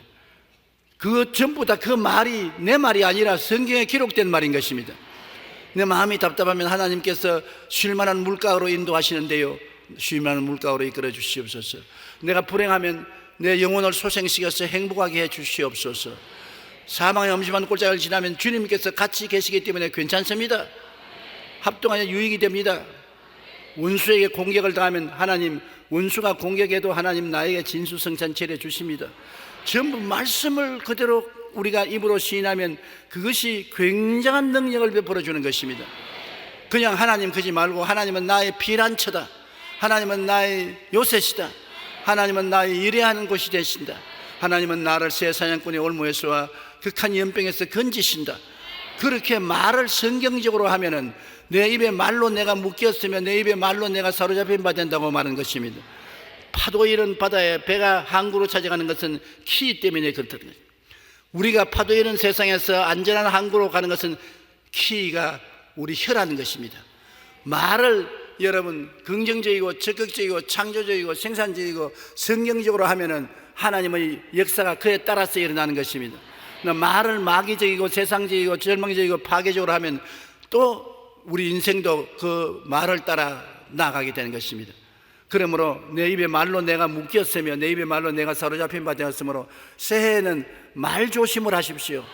Speaker 1: 그 전부 다 그 말이 내 말이 아니라 성경에 기록된 말인 것입니다. 내 마음이 답답하면 하나님께서 쉴만한 물가로 인도하시는데요, 쉴만한 물가로 이끌어 주시옵소서. 내가 불행하면 내 영혼을 소생시켜서 행복하게 해 주시옵소서. 사망의 엄심한 꼴짝을 지나면 주님께서 같이 계시기 때문에 괜찮습니다. 합동하여 유익이 됩니다. 원수에게 공격을 당하면 하나님, 원수가 공격해도 하나님 나에게 진수성찬 차려 주십니다. 전부 말씀을 그대로 우리가 입으로 시인하면 그것이 굉장한 능력을 베풀어 주는 것입니다. 그냥 하나님 그러지 말고 하나님은 나의 피난처다, 하나님은 나의 요새시다, 하나님은 나의 일해하는 곳이 되신다, 하나님은 나를 새 사냥꾼의 올무에서와 극한 연병에서 건지신다. 그렇게 말을 성경적으로 하면은 내 입에 말로 내가 묶였으면 내 입에 말로 내가 사로잡힌 바 된다고 말하는 것입니다. 파도 이런 바다에 배가 항구로 찾아가는 것은 키 때문에 그렇다는 거죠. 우리가 파도 이런 세상에서 안전한 항구로 가는 것은 키가 우리 혀라는 것입니다. 말을 여러분 긍정적이고 적극적이고 창조적이고 생산적이고 성경적으로 하면은 하나님의 역사가 그에 따라서 일어나는 것입니다. 말을 마귀적이고 세상적이고 절망적이고 파괴적으로 하면 또 우리 인생도 그 말을 따라 나가게 되는 것입니다. 그러므로 내 입에 말로 내가 묶였으며 내 입에 말로 내가 사로잡힌 바 되었으므로 새해에는 말 조심을 하십시오.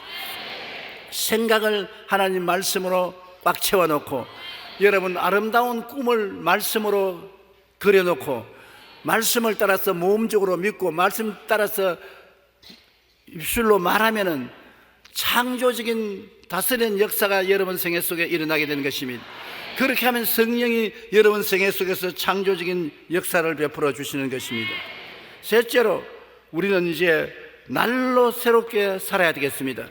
Speaker 1: 생각을 하나님 말씀으로 꽉 채워놓고 여러분 아름다운 꿈을 말씀으로 그려놓고 말씀을 따라서 모험적으로 믿고 말씀 따라서 입술로 말하면은 창조적인 다스리는 역사가 여러분 생애 속에 일어나게 되는 것입니다. 그렇게 하면 성령이 여러분 생애 속에서 창조적인 역사를 베풀어 주시는 것입니다. 셋째로 우리는 이제 날로 새롭게 살아야 되겠습니다.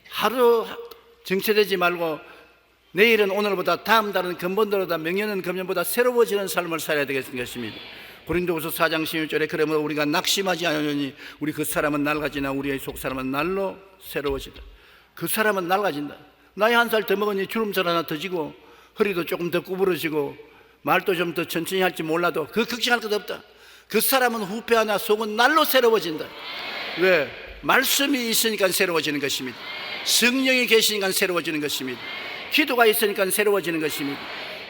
Speaker 1: 하루 정체되지 말고 내일은 오늘보다, 다음 달은 근본대로다, 명년은 금년보다 새로워지는 삶을 살아야 되겠는 것입니다. 고린도후서 4장 16절에 그러므로 우리가 낙심하지 않으니 우리 그 사람은 낡아지나 우리의 속 사람은 날로 새로워지다. 그 사람은 낡아진다. 나이 한 살 더 먹으니 주름살 하나 더 지고 허리도 조금 더 구부러지고 말도 좀 더 천천히 할지 몰라도 그 걱정할 것 없다. 그 사람은 후패하나 속은 날로 새로워진다. 왜? 말씀이 있으니까 새로워지는 것입니다. 성령이 계시니까 새로워지는 것입니다. 기도가 있으니까 새로워지는 것입니다.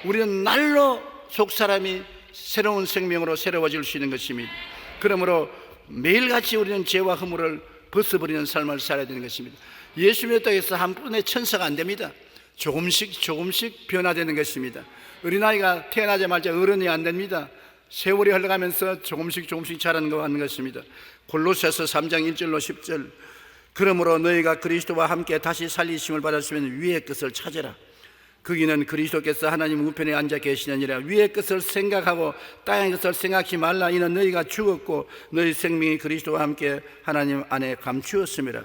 Speaker 1: 우리는 날로 속 사람이 새로운 생명으로 새로워질 수 있는 것입니다. 그러므로 매일같이 우리는 죄와 허물을 벗어버리는 삶을 살아야 되는 것입니다. 예수 믿었다고 해서 한 번에 천사가 안 됩니다. 조금씩 변화되는 것입니다. 어린아이가 태어나자마자 어른이 안 됩니다. 세월이 흘러가면서 조금씩 자라는 것 같는 것입니다. 골로새서 3장 1절로 10절 그러므로 너희가 그리스도와 함께 다시 살리심을 받았으면 위의 것을 찾아라. 거기는 그리스도께서 하나님 우편에 앉아 계시느니라. 위의 것을 생각하고 땅의 것을 생각하지 말라. 이는 너희가 죽었고 너희 생명이 그리스도와 함께 하나님 안에 감추었음이라.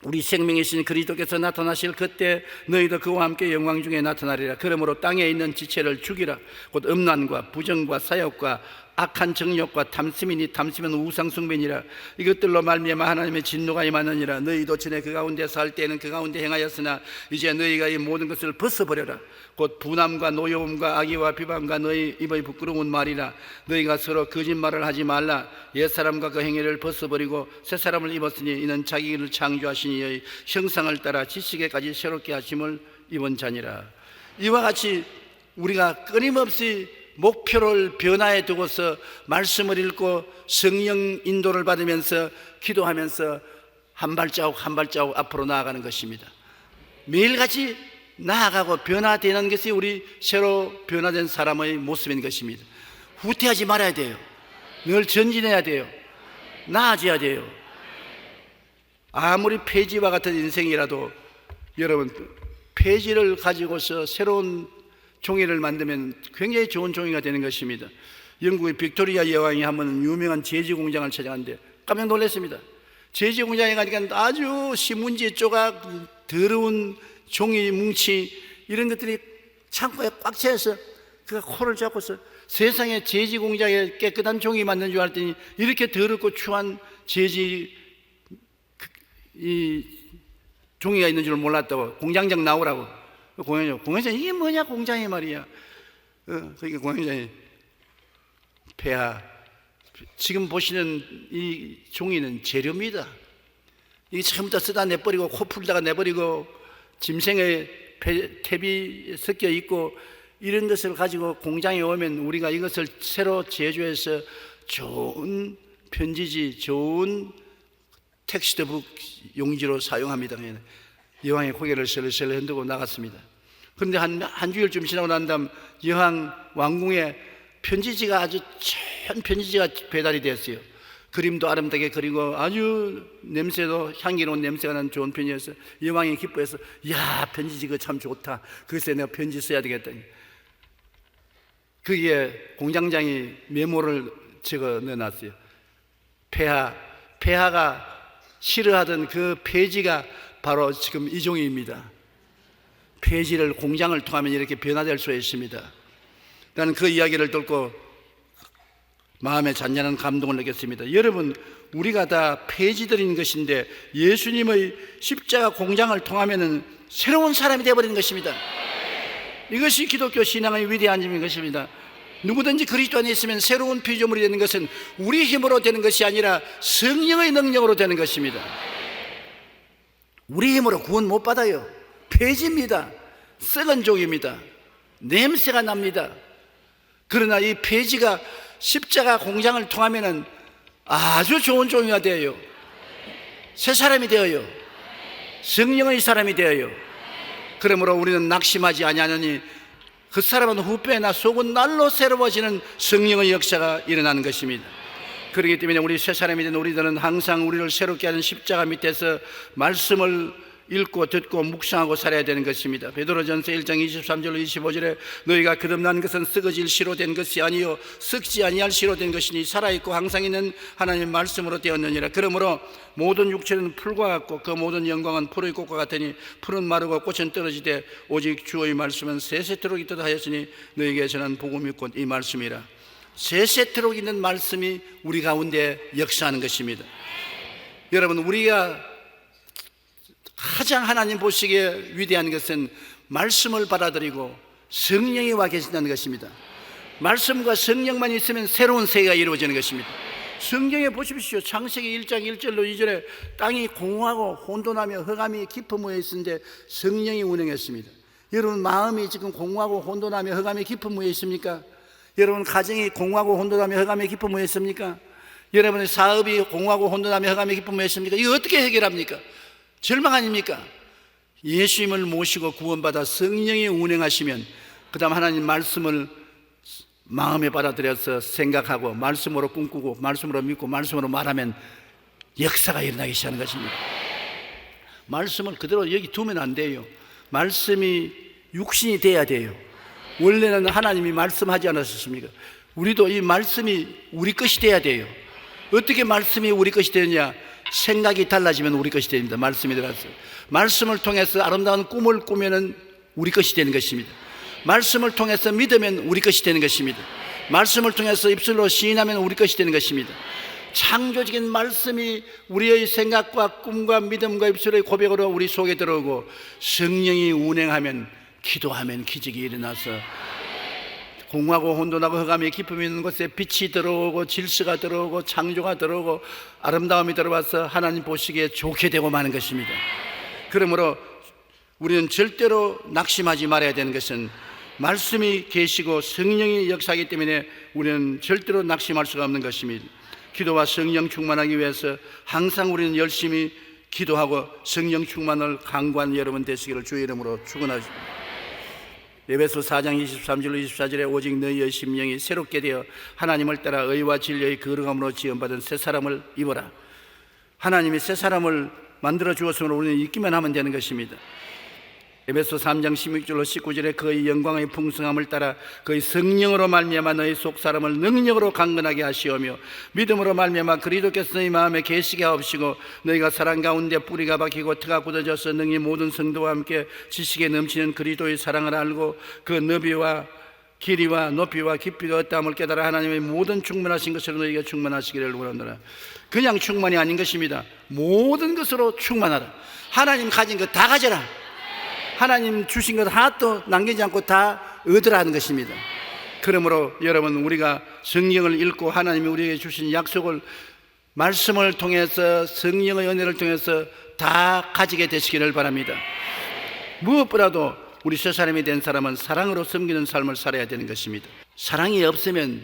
Speaker 1: 우리 생명이신 그리스도께서 나타나실 그때 너희도 그와 함께 영광 중에 나타나리라. 그러므로 땅에 있는 지체를 죽이라. 곧 음란과 부정과 사욕과 악한 정욕과 탐심이니 탐심은 우상숭배니라. 이것들로 말미암아 하나님의 진노가 임하느니라. 너희도 전에 그 가운데 살 때는 그 가운데 행하였으나 이제 너희가 이 모든 것을 벗어버려라. 곧 분함과 노여움과 악의와 비방과 너희 입의 부끄러운 말이라. 너희가 서로 거짓말을 하지 말라. 옛사람과 그 행위를 벗어버리고 새사람을 입었으니 이는 자기를 창조하신 이의 형상을 따라 지식에까지 새롭게 하심을 입은 자니라. 이와 같이 우리가 끊임없이 목표를 변화에 두고서 말씀을 읽고 성령 인도를 받으면서 기도하면서 한 발자국 한 발자국 앞으로 나아가는 것입니다. 매일같이 나아가고 변화되는 것이 우리 새로 변화된 사람의 모습인 것입니다. 후퇴하지 말아야 돼요. 늘 전진해야 돼요. 나아져야 돼요. 아무리 폐지와 같은 인생이라도 여러분, 폐지를 가지고서 새로운 종이를 만들면 굉장히 좋은 종이가 되는 것입니다. 영국의 빅토리아 여왕이 한번 유명한 제지 공장을 찾아갔는데 깜짝 놀랐습니다. 제지 공장에 가니까 아주 신문지 조각, 더러운 종이 뭉치 이런 것들이 창고에 꽉 차여서 그가 코를 잡고서 세상에 제지 공장에 깨끗한 종이 만든 줄 알았더니 이렇게 더럽고 추한 제지 이 종이가 있는 줄 몰랐다고. 공장장 나오라고. 공장장 이게 뭐냐 공장이 말이야. 그러니까 공장장이 폐하, 지금 보시는 이 종이는 재료입니다. 이게 처음부터 쓰다 내버리고 코 풀다가 내버리고 짐승의 탭이 섞여 있고 이런 것을 가지고 공장에 오면 우리가 이것을 새로 제조해서 좋은 편지지, 좋은 텍스트북 용지로 사용합니다. 여왕의 고개를 슬슬 흔들고 나갔습니다. 그런데 한 주일쯤 지나고 난 다음 여왕 왕궁에 편지지가 아주 천 편지지가 배달이 됐어요. 그림도 아름답게 그리고 아주 냄새도 향기로운 냄새가 나는 좋은 편지였어요. 여왕이 기뻐해서 야, 편지지 그거 참 좋다. 그래서 내가 편지 써야 되겠다. 거기에 공장장이 메모를 적어 넣어놨어요. 폐하가 싫어하던 그 폐지가 바로 지금 이 종이입니다. 폐지를 공장을 통하면 이렇게 변화될 수 있습니다. 나는 그 이야기를 듣고 마음에 잔잔한 감동을 느꼈습니다. 여러분, 우리가 다 폐지들인 것인데 예수님의 십자가 공장을 통하면 새로운 사람이 되어버리는 것입니다. 이것이 기독교 신앙의 위대한 점인 것입니다. 누구든지 그리스도 안에 있으면 새로운 피조물이 되는 것은 우리 힘으로 되는 것이 아니라 성령의 능력으로 되는 것입니다. 우리 힘으로 구원 못 받아요. 폐지입니다. 썩은 종입니다. 냄새가 납니다. 그러나 이 폐지가 십자가 공장을 통하면 아주 좋은 종이가 되어요. 새 사람이 되어요. 성령의 사람이 되어요. 그러므로 우리는 낙심하지 아니하느니 그 사람은 후배나 속은 날로 새로워지는 성령의 역사가 일어나는 것입니다. 그렇기 때문에 우리 새 사람이 된 우리들은 항상 우리를 새롭게 하는 십자가 밑에서 말씀을 읽고 듣고 묵상하고 살아야 되는 것입니다. 베드로전서 1장 23절로 25절에 너희가 거듭난 것은 썩어질 씨로 된 것이 아니요 썩지 아니할 씨로 된 것이니 살아있고 항상 있는 하나님의 말씀으로 되었느니라. 그러므로 모든 육체는 풀과 같고 그 모든 영광은 풀의 꽃과 같으니 풀은 마르고 꽃은 떨어지되 오직 주의 말씀은 세세토록 있도다 하였으니 너희에게 전한 복음이 곧 이 말씀이라. 세세토록 있는 말씀이 우리 가운데 역사하는 것입니다. 여러분, 우리가 가장 하나님 보시기에 위대한 것은 말씀을 받아들이고 성령이 와 계신다는 것입니다. 말씀과 성령만 있으면 새로운 세계가 이루어지는 것입니다. 성경에 보십시오. 창세기 1장 1절로 2절에 땅이 공허하고 혼돈하며 흑암이 깊은 무에 있는데 성령이 운행했습니다. 여러분, 마음이 지금 공허하고 혼돈하며 흑암이 깊은 무에 있습니까? 여러분, 가정이 공허하고 혼돈하며 흑암이 깊은 무에 있습니까? 여러분의 사업이 공허하고 혼돈하며 흑암이 깊은 무에 있습니까? 이거 어떻게 해결합니까? 절망 아닙니까? 예수님을 모시고 구원받아 성령이 운행하시면 그 다음 하나님 말씀을 마음에 받아들여서 생각하고 말씀으로 꿈꾸고 말씀으로 믿고 말씀으로 말하면 역사가 일어나기 시작하는 것입니다. 말씀을 그대로 여기 두면 안 돼요. 말씀이 육신이 돼야 돼요. 원래는 하나님이 말씀하지 않았습니까? 우리도 이 말씀이 우리 것이 돼야 돼요. 어떻게 말씀이 우리 것이 되느냐? 생각이 달라지면 우리 것이 됩니다. 말씀이 들어가서 말씀을 통해서 아름다운 꿈을 꾸면은 우리 것이 되는 것입니다. 말씀을 통해서 믿으면 우리 것이 되는 것입니다. 말씀을 통해서 입술로 시인하면 우리 것이 되는 것입니다. 창조적인 말씀이 우리의 생각과 꿈과 믿음과 입술의 고백으로 우리 속에 들어오고, 성령이 운행하면, 기도하면 기적이 일어나서 공하고 혼돈하고 흑암의 기쁨이 있는 곳에 빛이 들어오고, 질서가 들어오고, 창조가 들어오고, 아름다움이 들어와서 하나님 보시기에 좋게 되고 마는 것입니다. 그러므로 우리는 절대로 낙심하지 말아야 되는 것은, 말씀이 계시고 성령이 역사하기 때문에 우리는 절대로 낙심할 수가 없는 것입니다. 기도와 성령 충만하기 위해서 항상 우리는 열심히 기도하고 성령 충만을 강구한 여러분 되시기를 주의 이름으로 축원하십니다. 에베소 4장 23절로 24절에 오직 너희의 심령이 새롭게 되어 하나님을 따라 의와 진리의 거룩함으로 지음받은 새 사람을 입어라. 하나님이 새 사람을 만들어 주었으므로 우리는 입기만 하면 되는 것입니다. 에베소 3장 16절로 19절에 그의 영광의 풍성함을 따라 그의 성령으로 말미암아 너희 속 사람을 능력으로 강건하게 하시오며, 믿음으로 말미암아 그리스도께서 너희 마음에 계시게 하옵시고, 너희가 사랑 가운데 뿌리가 박히고 터가 굳어져서 능히 모든 성도와 함께 지식에 넘치는 그리스도의 사랑을 알고 그 너비와 길이와 높이와 깊이가 어떠함을 깨달아 하나님의 모든 충만하신 것으로 너희가 충만하시기를 원하노라. 그냥 충만이 아닌 것입니다. 모든 것으로 충만하라. 하나님 가진 것 다 가져라. 하나님 주신 것 하나도 남기지 않고 다 얻으라는 것입니다. 그러므로 여러분, 우리가 성경을 읽고 하나님이 우리에게 주신 약속을 말씀을 통해서, 성령의 은혜를 통해서 다 가지게 되시기를 바랍니다. 무엇보다도 우리 새 사람이 된 사람은 사랑으로 섬기는 삶을 살아야 되는 것입니다. 사랑이 없으면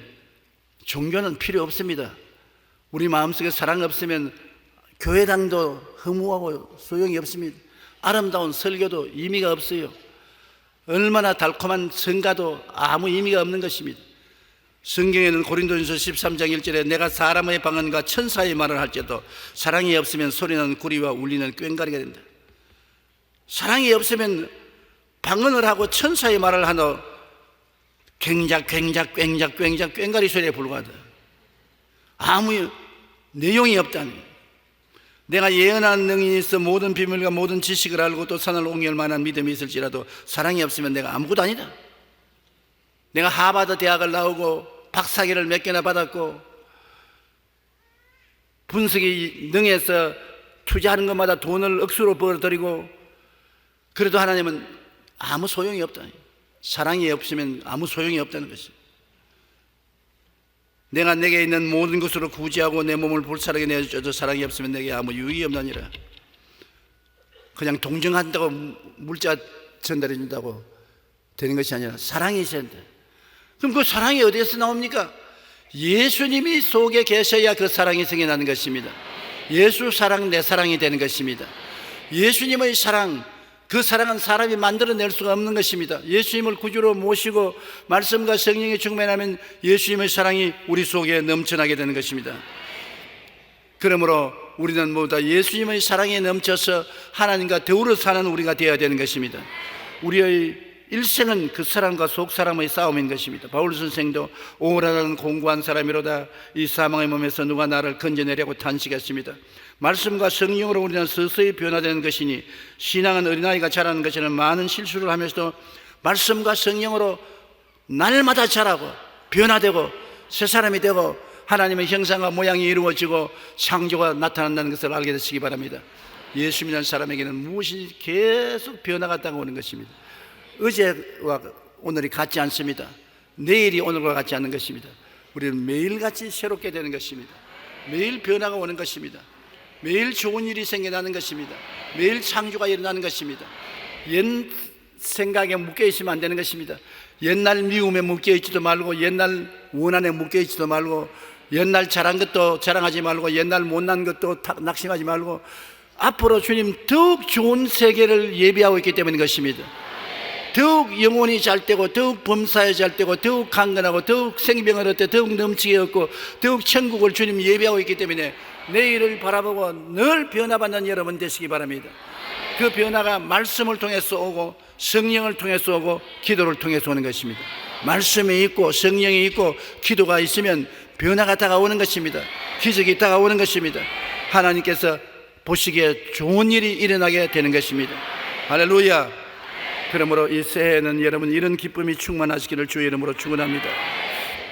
Speaker 1: 종교는 필요 없습니다. 우리 마음속에 사랑이 없으면 교회당도 허무하고 소용이 없습니다. 아름다운 설교도 의미가 없어요. 얼마나 달콤한 성가도 아무 의미가 없는 것입니다. 성경에는 고린도전서 13장 1절에 내가 사람의 방언과 천사의 말을 할지라도 사랑이 없으면 소리는 구리와 울리는 꽹과리가 된다. 사랑이 없으면 방언을 하고 천사의 말을 하도 괭작 꽹과리 소리에 불과하다. 아무 내용이 없다니. 내가 예언한 능력이 있어 모든 비밀과 모든 지식을 알고 또 산을 옮길 만한 믿음이 있을지라도 사랑이 없으면 내가 아무것도 아니다. 내가 하버드 대학을 나오고 박사학위를 몇 개나 받았고 분석이 능해서 투자하는 것마다 돈을 억수로 벌어들이고, 그래도 하나님은 아무 소용이 없다. 사랑이 없으면 아무 소용이 없다는 것이죠. 내가 내게 있는 모든 것으로 구제하고 내 몸을 불사르게 내어줘도 사랑이 없으면 내게 아무 유익이 없느니라. 그냥 동정한다고 물자 전달해 준다고 되는 것이 아니라 사랑이 있어야 된다. 그럼 그 사랑이 어디에서 나옵니까? 예수님이 속에 계셔야 그 사랑이 생겨나는 것입니다. 예수 사랑, 내 사랑이 되는 것입니다. 예수님의 사랑, 그 사랑은 사람이 만들어낼 수가 없는 것입니다. 예수님을 구주로 모시고 말씀과 성령이 충만하면 예수님의 사랑이 우리 속에 넘쳐나게 되는 것입니다. 그러므로 우리는 모두 다 예수님의 사랑에 넘쳐서 하나님과 더불어 사는 우리가 되어야 되는 것입니다. 우리의 일생은 그 사람과 속 사람의 싸움인 것입니다. 바울 선생도 오라는 공고한 사람이로다 이 사망의 몸에서 누가 나를 건져내려고 탄식했습니다. 말씀과 성령으로 우리는 서서히 변화되는 것이니, 신앙은 어린아이가 자라는 것이는 많은 실수를 하면서도 말씀과 성령으로 날마다 자라고 변화되고 새 사람이 되고 하나님의 형상과 모양이 이루어지고 창조가 나타난다는 것을 알게 되시기 바랍니다. 예수 믿는 사람에게는 무엇이 계속 변화가 따라오는 것입니다. 어제와 오늘이 같지 않습니다. 내일이 오늘과 같지 않는 것입니다. 우리는 매일같이 새롭게 되는 것입니다. 매일 변화가 오는 것입니다. 매일 좋은 일이 생겨나는 것입니다. 매일 창조가 일어나는 것입니다. 옛 생각에 묶여있으면 안 되는 것입니다. 옛날 미움에 묶여있지도 말고, 옛날 원한에 묶여있지도 말고, 옛날 잘한 것도 자랑하지 말고, 옛날 못난 것도 낙심하지 말고, 앞으로 주님 더욱 좋은 세계를 예비하고 있기 때문인 것입니다. 더욱 영혼이 잘 되고, 더욱 범사에 잘 되고, 더욱 강건하고, 더욱 생명을 얻되 더욱 넘치게 얻고, 더욱 천국을 주님 예비하고 있기 때문에 내일을 바라보고 늘 변화받는 여러분 되시기 바랍니다. 그 변화가 말씀을 통해서 오고 성령을 통해서 오고 기도를 통해서 오는 것입니다. 말씀이 있고 성령이 있고 기도가 있으면 변화가 다가오는 것입니다. 기적이 다가오는 것입니다. 하나님께서 보시기에 좋은 일이 일어나게 되는 것입니다. 할렐루야. 그러므로 이 새해에는 여러분 이런 기쁨이 충만하시기를 주의 이름으로 축원합니다.